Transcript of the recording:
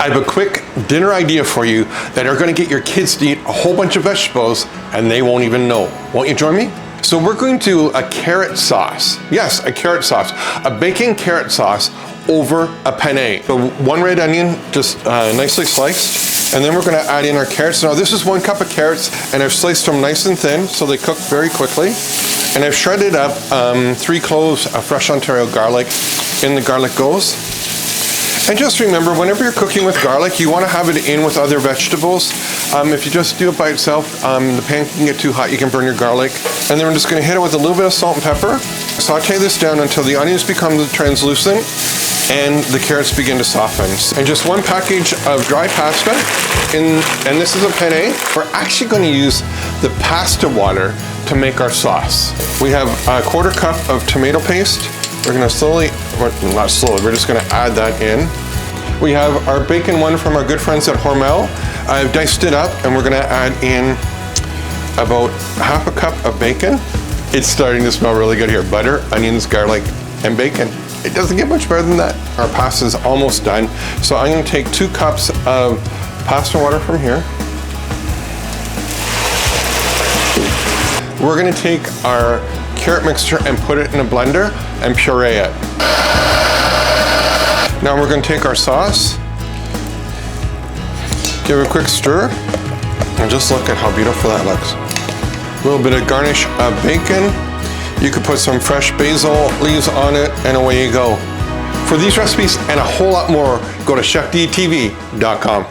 I have a quick dinner idea for you that are gonna get your kids to eat a whole bunch of vegetables and they won't even know. Won't you join me? So we're going to do a carrot sauce. Yes, a carrot sauce. A bacon carrot sauce over a penne. So 1 red onion, just nicely sliced. And then we're gonna add in our carrots. Now this is 1 cup of carrots and I've sliced them nice and thin so they cook very quickly. And I've shredded up 3 cloves of fresh Ontario garlic. In the garlic goes. And just remember, whenever you're cooking with garlic, you want to have it in with other vegetables. If you just do it by itself, the pan can get too hot, you can burn your garlic. And then we're just going to hit it with a little bit of salt and pepper. Saute this down until the onions become translucent and the carrots begin to soften. And just 1 package of dry pasta, and this is a penne. We're actually going to use the pasta water to make our sauce. We have a 1/4 cup of tomato paste. We're gonna slowly, or not slowly, we're just gonna add that in. We have our bacon one from our good friends at Hormel. I've diced it up and we're gonna add in about 1/2 cup of bacon. It's starting to smell really good here. Butter, onions, garlic, and bacon. It doesn't get much better than that. Our pasta is almost done. So I'm gonna take 2 cups of pasta water from here. We're gonna take our carrot mixture and put it in a blender and puree it. Now we're going to take our sauce, give it a quick stir, and just look at how beautiful that looks. A little bit of garnish of bacon. You could put some fresh basil leaves on it, and away you go. For these recipes and a whole lot more, go to ChefDTV.com.